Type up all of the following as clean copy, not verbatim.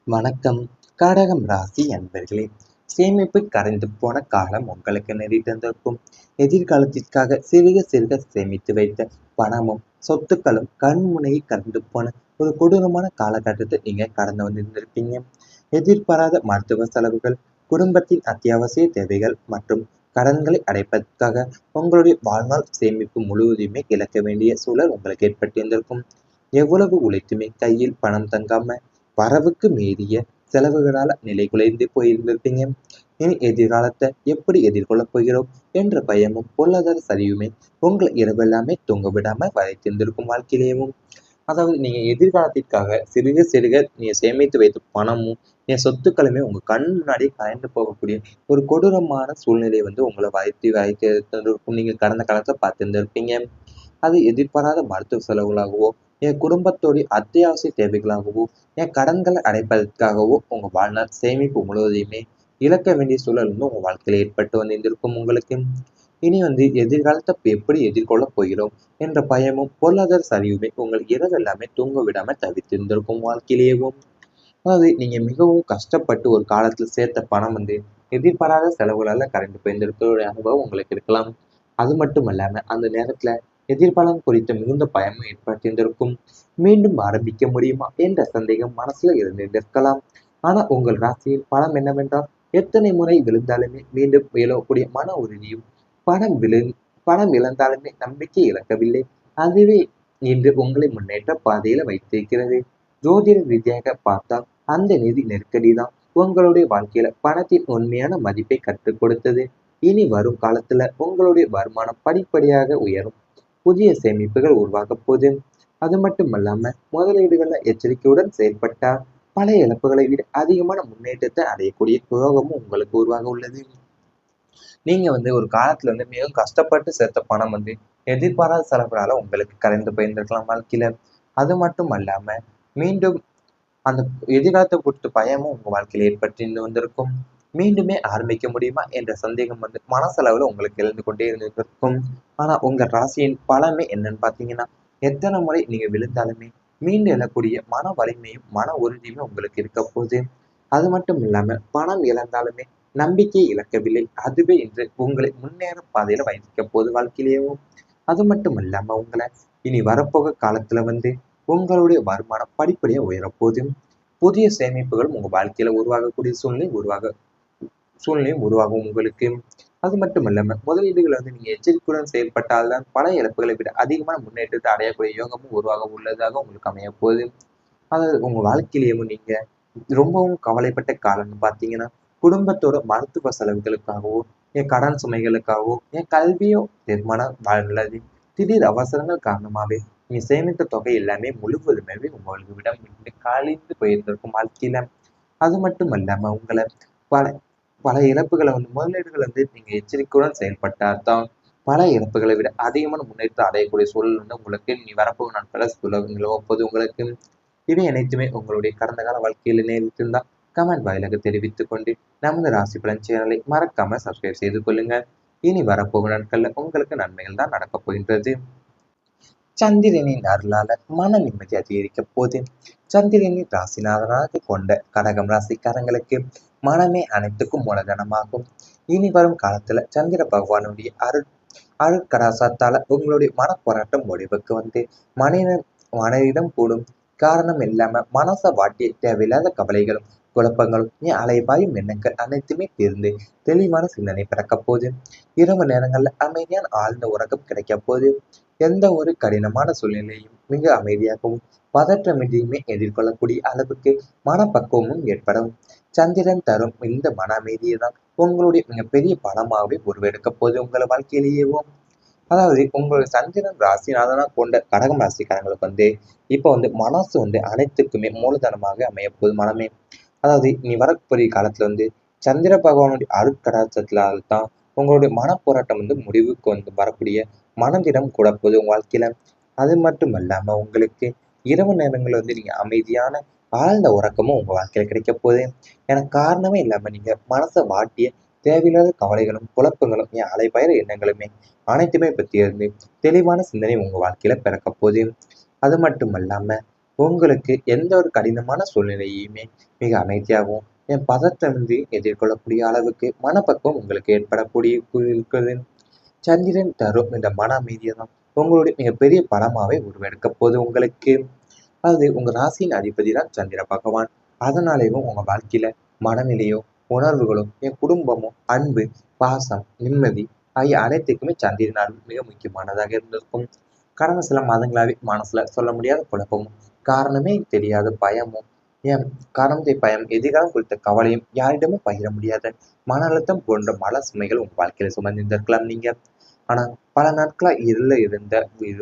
வணக்கம். கடகம் ராசி அன்பர்களே, சேமிப்பு கரைந்து போன காலம் உங்களுக்கு நெறித்திருக்கும். எதிர்காலத்திற்காக சிறுக சிறுக சேமித்து வைத்த பணமும் சொத்துக்களும் கண்முனையில் கரைந்து போன ஒரு கொடூரமான காலகட்டத்தை நீங்க கடந்து வந்திருந்திருப்பீங்க. எதிர்பாராத மருத்துவ செலவுகள், குடும்பத்தின் அத்தியாவசிய தேவைகள் மற்றும் கடன்களை அடைப்பதற்காக உங்களுடைய வாழ்நாள் சேமிப்பு முழுவதுமே இழக்க வேண்டிய சூழல் உங்களுக்கு ஏற்பட்டிருந்திருக்கும். எவ்வளவு உழைத்துமே கையில் பணம் தங்காம வரவுக்கு மீறிய செலவுகளால நிலைகுலைந்து போயிருந்திருப்பீங்க. இனி எதிர்காலத்தை எப்படி எதிர்கொள்ளப் போகிறோம் என்ற பயமும் பொருளாதார சரிவுமே உங்களை இரவெல்லாமே தூங்க விடாம வதைத்திருந்திருக்கும் வாழ்க்கையிலேயும். அதாவது நீங்க எதிர்காலத்திற்காக சிறுக சிறுக நீங்க சேமித்து வைத்த பணமும் என் சொத்துக்களுமே உங்க கண் முன்னாடியே கரைந்து போகக்கூடிய ஒரு கொடூரமான சூழ்நிலை உங்களை வைத்திருக்கும். நீங்க கடந்த காலத்துல பார்த்திருந்திருப்பீங்க. அது எதிர்பாராத மருத்துவ செலவுகளாகவோ, என் குடும்பத்தோடைய அத்தியாவசிய தேவைகளாகவோ, என் கடன்களை அடைப்பதற்காகவோ உங்க வாழ்நாள் சேமிப்பு முழுவதையுமே இழக்க வேண்டிய சூழல் உங்க வாழ்க்கையில ஏற்பட்டு வந்திருக்கும் உங்களுக்கு. இனி எதிர்காலத்தை எப்படி எதிர்கொள்ளப் போகிறோம் என்ற பயமும் பொருளாதார சரிவுமே உங்கள் இரவு எல்லாமே தூங்க விடாம தவித்திருந்திருக்கும் வாழ்க்கையிலேயும். அதாவது நீங்க மிகவும் கஷ்டப்பட்டு ஒரு காலத்துல சேர்த்த பணம் எதிர்பாராத செலவுகளால கரைந்து போயிருந்திருக்கிற அனுபவம் உங்களுக்கு இருக்கலாம். அது மட்டும் இல்லாம அந்த நேரத்துல எதிர்காலம் குறித்த மிகுந்த பயமும் ஏற்பட்டிருந்திருக்கும். மீண்டும் ஆரம்பிக்க முடியுமா என்ற சந்தேகம் மனசுல இருந்திருக்கலாம். ஆனா உங்கள் ராசியில் பலம் என்னவென்றால், எத்தனை முறை விழுந்தாலுமே மீண்டும் எழக்கூடிய மன உறுதியும், பணம் விழு பணம் இழந்தாலுமே நம்பிக்கை இழக்கவில்லை. அதுவே இன்று உங்களை முன்னேற்ற பாதையில வைத்திருக்கிறது. ஜோதிட ரீதியாக பார்த்தால் அந்த நிதி நெருக்கடி தான் உங்களுடைய வாழ்க்கையில பணத்தின் உண்மையான மதிப்பை கற்றுக் கொடுத்தது. இனி வரும் காலத்துல உங்களுடைய வருமானம் படிப்படியாக உயரும். புதிய சேமிப்புகள் உருவாகப் போகுது. அது மட்டுமல்லாம முதலீடுகள்ல எச்சரிக்கையுடன் செயல்பட்டால் பழைய இழப்புகளை விட அதிகமான முன்னேற்றத்தை அடையக்கூடிய யோகமும் உங்களுக்கு உருவாக உள்ளது. நீங்க ஒரு காலத்துல மிகவும் கஷ்டப்பட்டு சேர்த்த பணம் எதிர்பாராத செலவுகளால உங்களுக்கு கரைந்து போயிருந்திருக்கலாம் வாழ்க்கையில. அது மட்டும் அல்லாம மீண்டும் அந்த எதிர்காலத்தை குறித்த பயமும் உங்க வாழ்க்கையில ஏற்பட்டு வந்திருக்கும். மீண்டுமே ஆரம்பிக்க முடியுமா என்ற சந்தேகம் மனசளவுல உங்களுக்கு எழுந்து கொண்டே இருந்திருக்கும். ஆனா உங்க ராசியின் பலமே என்னன்னு பாத்தீங்கன்னா, எத்தனை முறை நீங்க விழுந்தாலுமே மீண்டு எழக்கூடிய மன வலிமையும் மன உறுதியுமே உங்களுக்கு இருக்க போகுது. அது மட்டும் இல்லாம பணம் இழந்தாலுமே நம்பிக்கை இழக்கவில்லை. அதுவே இன்று உங்களை முன்னேற பாதையில வைக்க போகுது வாழ்க்கையிலேயும். அது மட்டும் இல்லாம உங்களை இனி வரப்போக காலத்துல உங்களுடைய வருமானம் படிப்படியா உயரப்போகுது. புதிய சேமிப்புகள் உங்க வாழ்க்கையில உருவாகக்கூடிய சூழ்நிலையும் உருவாகும் உங்களுக்கு. அது மட்டும் இல்லாம முதலீடுகளை நீங்க எச்சரிக்கையுடன் செயல்பட்டால்தான் பல இழப்புகளை விட அதிகமான முன்னேற்றத்தை அடையக்கூடிய யோகமும் உருவாக உள்ளதாக உங்களுக்கு அமைய போகுது. அதாவது உங்க வாழ்க்கையிலேயும் நீங்க ரொம்பவும் கவலைப்பட்ட காலம்னு பார்த்தீங்கன்னா, குடும்பத்தோட மருத்துவ செலவுகளுக்காகவோ, என் கடன் சுமைகளுக்காகவோ, என் கல்வியோ, திருமணம் வாழ்றது திடீர் அவசரங்கள் காரணமாவே நீங்க சேமித்த தொகை எல்லாமே முழுவதுமே உங்களிடம் கழிந்து போயிருந்திருக்கும் வாழ்க்கையில. அது மட்டும் இல்லாம உங்களை பல பல இழப்புகளை முதலீடுகள் நீங்க எச்சரிக்கையுடன் செயல்பட்டால் தான் பல இழப்புகளை விட அதிகமான முன்னேற்றம் அடையக்கூடிய சூழல் உங்களுக்கு நீ வரப்போகும் நாட்கள நிலவப்போது உங்களுக்கு. இவை அனைத்துமே உங்களுடைய கடந்த கால வாழ்க்கையில் நேரிட்டிருந்தால் கமெண்ட் வாயிலாக தெரிவித்துக் கொண்டு நமது ராசி பலன் சேனலை மறக்காம சப்ஸ்கிரைப் செய்து கொள்ளுங்க. இனி வரப்போகும் நாட்கள்ல உங்களுக்கு நன்மைகள் தான் நடக்கப் போகின்றது. சந்திரனின் அருளால மன நிம்மதி அதிகரிக்க போது. சந்திரனின் ராசிநாதனாக கொண்ட கடகம் ராசிக்காரங்களுக்கு மனமே அனைத்துக்கும் மூலதனமாகும். இனி வரும் காலத்துல சந்திர பகவானுடைய அருட்கடாசத்தால உங்களுடைய மனப்போராட்டம் முடிவுக்கு மனிதம் கூடும். காரணம் இல்லாம மனச வாட்டிய தேவையில்லாத கவலைகளும் குழப்பங்களும் அலைபாயும் எண்ணங்கள் அனைத்துமே தீர்ந்து தெளிவான சிந்தனை பிறக்க போது. இரவு நேரங்கள்ல அமைதியான ஆழ்ந்த உறக்கம் கிடைக்க போது. எந்த ஒரு கடினமான சூழ்நிலையும் மிக அமைதியாகவும் பதற்றமின்றியுமே எதிர்கொள்ளக்கூடிய அளவுக்கு மனப்பக்குவமும் ஏற்படும். சந்திரன் தரும் இந்த மன அமைதியை தான் உங்களுடைய மிகப்பெரிய பலமாகவே உருவெடுக்க போது உங்களை வாழ்க்கையிலேயேவும். அதாவது உங்களுடைய சந்திரன் ராசிநாதனா கொண்ட கடகம் ராசிக்காரங்களுக்கு இப்போ மனசு அனைத்துக்குமே மூலதனமாக அமைய போகுது மனமே. அதாவது இனி வரக்கூடிய காலத்துல சந்திர பகவானுடைய அருட்கடாட்சத்தினால தான் உங்களுடைய மனப்போராட்டம் முடிவுக்கு வரக்கூடிய மனதிடம் கூட போகுது உங்க வாழ்க்கையில. அது மட்டும் இல்லாம உங்களுக்கு இரவு நேரங்கள்ல நீங்க அமைதியான ஆழ்ந்த உறக்கமும் உங்க வாழ்க்கையில கிடைக்க போகுது. எனக்கு காரணமே இல்லாம நீங்க மனசை வாட்டிய தேவையில்லாத கவலைகளும் குழப்பங்களும் அலைபயற எண்ணங்களுமே அனைத்துமே பற்றி தெளிவான சிந்தனை உங்க வாழ்க்கையில பிறக்க போகுது. அது மட்டும் இல்லாம உங்களுக்கு எந்த ஒரு கடினமான சூழ்நிலையுமே மிக அமைதியாகவும் என் பதற்றமின்றி எதிர்கொள்ளக்கூடிய அளவுக்கு மனப்பக்குவம் உங்களுக்கு ஏற்படக்கூடிய இருக்குது. சந்திரன் தரும் இந்த மன அமைதியை தான் உங்களுடைய மிகப்பெரிய பலமாவே உருவெடுக்க போகுது உங்களுக்கு. அது உங்க ராசியின் அதிபதி தான் சந்திர பகவான். அதனாலேயும் உங்க வாழ்க்கையில மனநிலையோ, உணர்வுகளோ, என் குடும்பமோ, அன்பு, பாசம், நிம்மதி ஆகிய அனைத்துக்குமே சந்திரனால் மிக முக்கியமானதாக இருந்திருக்கும். கடந்த சில மாதங்களாவே மனசுல சொல்ல முடியாத குழப்பமும், காரணமே தெரியாத பயமும், ஏன் காரணத்தை பயம், எதிர்காலம் குறித்த கவலையும், யாரிடமும் பகிர முடியாத மன அழுத்தம் போன்ற மல சுமைகள் உங்க வாழ்க்கையில சுமந்திருந்திருக்கலாம் நீங்க. ஆனா பல நாட்களா இருள இருந்த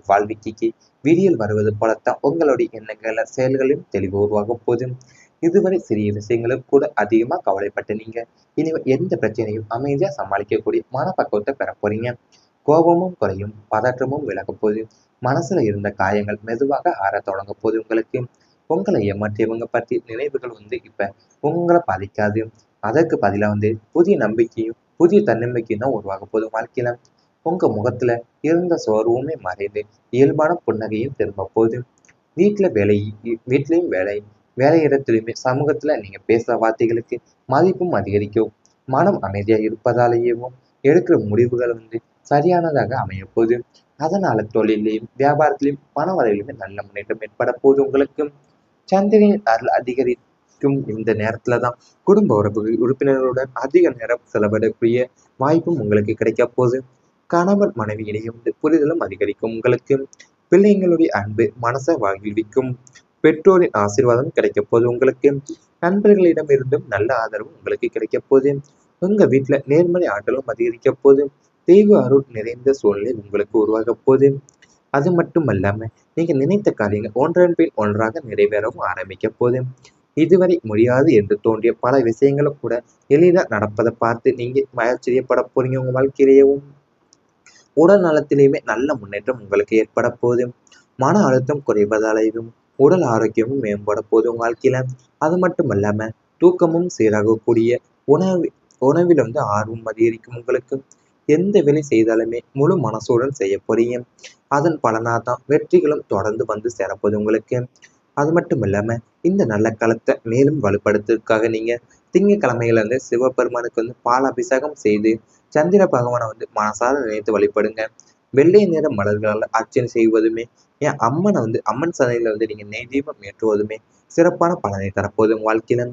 வாழ்க்கைக்கு விடியல் வருவது போலத்தான் உங்களுடைய எண்ணங்கள செயல்களிலும் தெளிவு உருவாக போதும். இதுவரை சிறிய விஷயங்களுக்கு கூட அதிகமா கவலைப்பட்ட நீங்க இனிமே எந்த பிரச்சனையும் அமைதியா சமாளிக்கக்கூடிய மனப்பக்குவத்தை பெற போறீங்க. கோபமும் குறையும், பதற்றமும் விலக போகுது. மனசுல இருந்த காயங்கள் மெதுவாக ஆற தொடங்க போகுது உங்களுக்கு. உங்களை ஏமாற்றியவங்க பற்றி நினைவுகள் இப்ப உங்களை பாதிக்காது. அதற்கு பதிலா புதிய நம்பிக்கையும் புதிய தன்னம்பிக்கையும் தான் உருவாக போகுது வாழ்க்கையில. உங்க முகத்துல இருந்த சோர்வுமே மறைந்து இயல்பான புன்னகையும் திரும்ப போகுது. வீட்டுல வேலை, வீட்லயும் வேலை, வேலை இடத்துலயுமே சமூகத்துல நீங்க பேசுற வார்த்தைகளுக்கு மதிப்பும் அதிகரிக்கும். மனம் அமைதியா இருப்பதாலேயும் எடுக்கிற முடிவுகள் சரியானதாக அமைய போகுது. அதனால தொழிலையும் வியாபாரத்திலையும் பண வரையிலுமே நல்ல முன்னேற்றம் ஏற்பட போகுது உங்களுக்கு. சந்திரனின் அருள் அதிகரிக்கும் இந்த நேரத்துலதான் குடும்ப உறுப்பினர்களுடன் அதிக நேரம் செலவிடக்கூடிய வாய்ப்பும் உங்களுக்கு கிடைக்க போகுது. கணவன் மனைவி இடையே புரிதலும் அதிகரிக்கும் உங்களுக்கு. பிள்ளைங்களுடைய அன்பு மனசை வாழ்விக்கும். பெற்றோரின் ஆசீர்வாதம் கிடைக்க போகுது உங்களுக்கு. நண்பர்களிடம் இருந்தும் நல்ல ஆதரவு உங்களுக்கு கிடைக்க போகுது. உங்க வீட்டுல நேர்மறை ஆற்றலும் அதிகரிக்க போகுது. தெய்வ அருள் நிறைந்த சூழ்நிலை உங்களுக்கு உருவாக போகுது. அது மட்டுமல்லாம நீங்க நினைத்த காரியங்கள் ஒன்றன் பின் ஒன்றாக நிறைவேறவும் ஆரம்பிக்க போகுது. இதுவரை முடியாது என்று தோன்றிய பல விஷயங்களும் கூட எளிதா நடப்பதை பார்த்து நீங்க ஆச்சரியப்பட போறீங்க உங்க வாழ்க்கையிலேயும். உடல் நலத்திலேயுமே நல்ல முன்னேற்றம் உங்களுக்கு ஏற்பட போகுது. மன அழுத்தம் குறைவதாலேயும் உடல் ஆரோக்கியமும் மேம்பட போகுது உங்க வாழ்க்கையில. அது மட்டும் இல்லாம தூக்கமும் சீராகக்கூடிய உணவு உணவில் ஆர்வம் அதிகரிக்கும் உங்களுக்கு. எந்த வேலை செய்தாலுமே முழு மனசுடன் செய்ய போறீங்க. அதன் பலனாதான் வெற்றிகளும் தொடர்ந்து சேரப்போகுது உங்களுக்கு. அது மட்டும் இல்லாம இந்த நல்ல காலத்தை மேலும் வலுப்படுத்துறதுக்காக நீங்க திங்கட்கிழமையில சிவபெருமானுக்கு பால் அபிஷேகம் செய்து சந்திர பகவானை மனசார நினைத்து வழிபடுங்க. வெள்ளை நிற மலர்களால் அர்ச்சனை செய்வதுமே, என் அம்மனை அம்மன் சந்தையில நீங்க நெய் தீபம் ஏற்றுவதுமே சிறப்பான பலனை தரப்போகுது உங்க வாழ்க்கையில.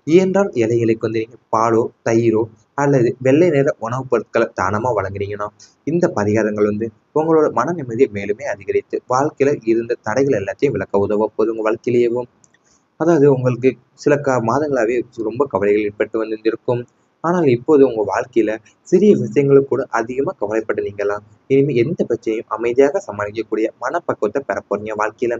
இயன்றால் ஏழைகளுக்கு நீங்க பாலோ, தயிரோ அல்லது வெள்ளை நிற உணவுப் பொருட்களை தானமா வழங்குறீங்கன்னா இந்த பரிகாரங்கள் உங்களோட மன நிம்மதியை மேலுமே அதிகரித்து வாழ்க்கையில இருந்த தடைகள் எல்லாத்தையும் விளக்க உதவ போகுது உங்க வாழ்க்கையிலேயும். அதாவது உங்களுக்கு சில மாதங்களாவே ரொம்ப கவலைகள் ஏற்பட்டு வந்திருக்கும். ஆனால் இப்போது உங்க வாழ்க்கையில சிறிய விஷயங்களுக்கு கூட அதிகமா கவலைப்பட்டு நீங்கலாம் இனிமே எந்த பிரச்சனையும் அமைதியாக சமாளிக்கக்கூடிய மனப்பக்குவத்தை பெற போறீங்க வாழ்க்கையில.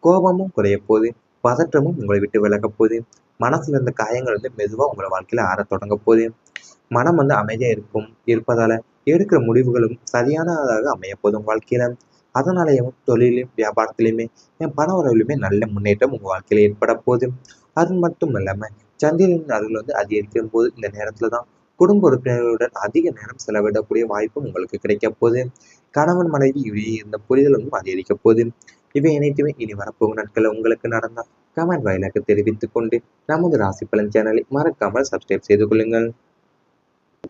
கோபமும் குறைய போகுது, பதற்றமும் உங்களை விட்டு விலக போகுது. மனசுல இருந்த காயங்கள் மெதுவா உங்களை வாழ்க்கையில ஆறத் தொடங்க போகுது. மனம் அமைதியா இருப்பதால எடுக்கிற முடிவுகளும் சரியானதாக அமைய போதும் உங்க வாழ்க்கையில. அதனாலயும் தொழிலையும் வியாபாரத்திலையுமே என் பண வரவிலுமே நல்ல முன்னேற்றம் உங்க வாழ்க்கையில ஏற்பட போகுது. அது மட்டும் இல்லாம சந்திரனின் அருள் அதிகரிக்கும் போது இந்த நேரத்துலதான் குடும்ப உறுப்பினர்களுடன் அதிக நேரம் செலவிடக்கூடிய வாய்ப்பும் உங்களுக்கு கிடைக்க போகுது. கணவன் மனைவி இடையே இருந்த புரிதலும் அதிகரிக்க போகுது. இவை அனைத்துமே இனி வரப்போகும் நாட்கள் உங்களுக்கு நடந்தா கமெண்ட் வாயிலாக தெரிவித்துக் கொண்டு நமது ராசி பலன் சேனலை மறக்காமல் சப்ஸ்கிரைப் செய்து கொள்ளுங்கள்.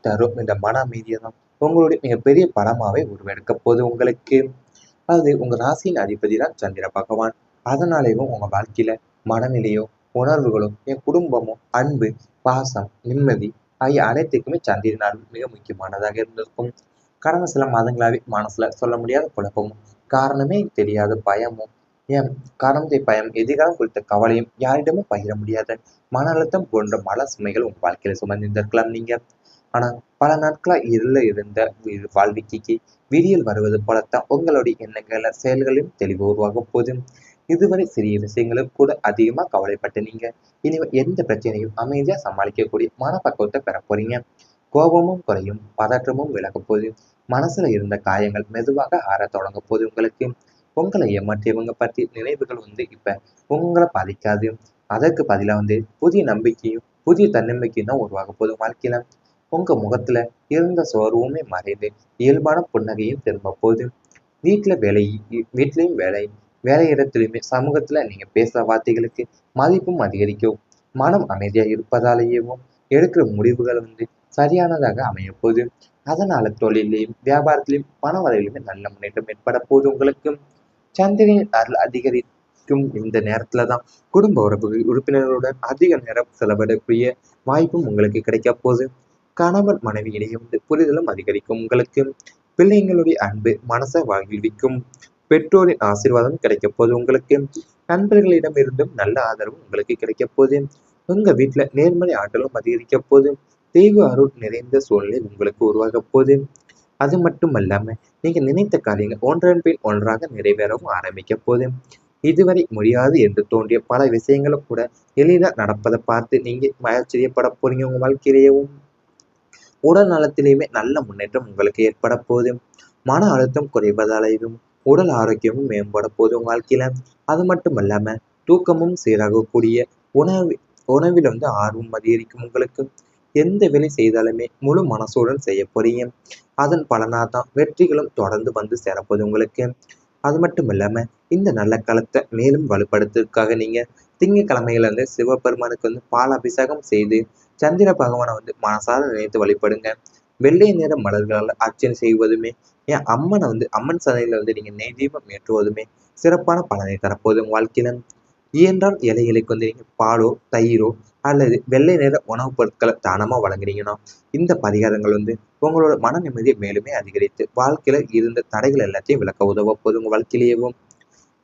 தரும் இந்த மன அமைதியை தான் உங்களுடைய மிகப்பெரிய பலமாவே உருவெடுக்க போகுது உங்களுக்கு. அது உங்க ராசியின் அதிபதி தான் சந்திர பகவான். அதனாலேயும் உங்க வாழ்க்கையில மனநிலையோ, உணர்வுகளோ, என் குடும்பமோ, அன்பு, பாசம், நிம்மதி ஆகிய அனைத்துக்குமே சந்திரனால் மிக முக்கியமானதாக இருந்திருக்கும். கடந்த சில மாதங்களாவே மனசுல சொல்ல முடியாத குழப்பமும், காரணமே தெரியாத பயமும், ஏன் காரணத்தை பயம், எதிர்காலம் குறித்த கவலையும், யாரிடமும் பகிர முடியாத மன அழுத்தம் போன்ற மல சுமைகள் உங்க வாழ்க்கையில சுமந்திருந்திருக்கலாம் நீங்க. ஆனா பல நாட்களா இருள இருந்த வாழ்க்கைக்கு விடியல் வருவது போலத்தான் உங்களுடைய எண்ணங்கள செயல்களிலும் தெளிவு உருவாக போகுது. இதுவரை சிறிய விஷயங்களுக்கு கூட அதிகமா கவலைப்பட்ட நீங்க இனிமே எந்த பிரச்சனையும் அமைதியா சமாளிக்கக்கூடிய மனப்பக்குவத்தை பெற போறீங்க. கோபமும் குறையும், பதற்றமும் விலக போகுது. மனசுல இருந்த காயங்கள் மெதுவாக ஆற தொடங்க போகுது உங்களுக்கு. உங்களை ஏமாற்றியவங்க பற்றி நினைவுகள் இப்ப உங்களை பாதிக்காது. அதற்கு பதிலா புதிய நம்பிக்கையும் புதிய தன்னம்பிக்கையும் தான் உருவாக போகுது வாழ்க்கையில. உங்க முகத்துல இருந்த சோர்வுமே மறைந்து இயல்பான புன்னகையும் திரும்ப போகுது. வீட்டுல வேலை, வீட்லயும் வேலை, வேலையிடத்திலுமே சமூகத்துல நீங்க பேசுற வார்த்தைகளுக்கு மதிப்பும் அதிகரிக்கும். மனம் அமைதியா இருப்பதாலேயும் எடுக்கிற முறிவுகள் சரியானதாக அமைய போகுது. அதனால தொழிலையும் வியாபாரத்திலையும் பண வரவிலுமே நல்ல முன்னேற்றம் ஏற்பட போகுது உங்களுக்கு. சந்திரனின் அருள் அதிகரிக்கும் இந்த நேரத்துல தான் குடும்ப உறுப்பினர்களுடன் அதிக நேரம் செலவிடக்கூடிய வாய்ப்பும் உங்களுக்கு கிடைக்க போகுது. கணவன் மனைவி இடையே புரிதலும் அதிகரிக்கும் உங்களுக்கு. பிள்ளைங்களுடைய அன்பு மனசை மகிழ்விக்கும். பெற்றோரின் ஆசீர்வாதம் கிடைக்க போகுது உங்களுக்கு. நண்பர்களிடம் இருந்தும் நல்ல ஆதரவு உங்களுக்கு கிடைக்க போகுது. உங்க வீட்டுல நேர்மறை ஆற்றலும் அதிகரிக்க போகுது. தெய்வ அருள் நிறைந்த சூழ்நிலை உங்களுக்கு உருவாக போகுது. அது மட்டுமல்லாம நீங்க நினைத்த காரியங்கள் ஒன்றன் பின் ஒன்றாக நிறைவேறவும் ஆரம்பிக்க போகுது. இதுவரை முடியாது என்று தோன்றிய பல விஷயங்களும் கூட எளிதா நடப்பதை பார்த்து நீங்க ஆச்சரியப்பட போறீங்க. உங்க வாழ்க்கையிலேயும் உடல் நலத்திலேயுமே நல்ல முன்னேற்றம் உங்களுக்கு ஏற்பட போகுது. மன அழுத்தம் குறைவதாலேயும் உடல் ஆரோக்கியமும் மேம்பட போகுது உங்க வாழ்க்கையில. அது மட்டும் இல்லாம தூக்கமும் சீராகக்கூடிய உணவு உணவில் ஆர்வம் அதிகரிக்கும் உங்களுக்கு. எந்த வேலை செய்தாலுமே முழு மனசுடன் செய்ய போறீங்க. அதன் பலனாதான் வெற்றிகளும் தொடர்ந்து சேரப்போகுது உங்களுக்கு. அது மட்டும் இல்லாம இந்த நல்ல காலத்தை மேலும் வலுப்படுத்துறதுக்காக நீங்க திங்கட்கிழமையில சிவபெருமானுக்கு பால் அபிஷேகம் செய்து சந்திர பகவானை மனசார நினைத்து வழிபடுங்க. வெள்ளை நிற மலர்களால் அர்ச்சனை செய்வதுமே அம்மனை அம்மன் சந்தையில நீங்க நெய் தீபம் ஏற்றுவதுமே சிறப்பான பலனை தரப்போகுது உங்க வாழ்க்கையில. இயன்றால் ஏழைகளுக்கு நீங்க பாலோ தயிரோ அல்லது வெள்ளை நிற உணவுப் பொருட்களை தானமா வழங்குறீங்கன்னா இந்த பரிகாரங்கள் உங்களோட மன நிம்மதியை மேலுமே அதிகரித்து வாழ்க்கையில இருந்த தடைகள் எல்லாத்தையும் விளக்க உதவ போகுது உங்க வாழ்க்கையிலேயும்.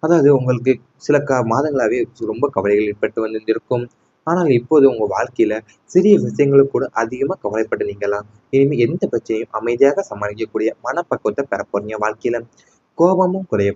அதாவது உங்களுக்கு சில மாதங்களாவே ரொம்ப கவலைகள் ஏற்பட்டு வந்திருக்கும். ஆனால் இப்போது உங்க வாழ்க்கையில சிறிய விஷயங்களுக்கு கூட அதிகமா கவலைப்பட்டு நீங்கலாம் இனிமே எந்த பிரச்சனையும் அமைதியாக சமாளிக்கக்கூடிய மனப்பக்குவத்தை பெற போறீங்க வாழ்க்கையில. கோபமும் குறைய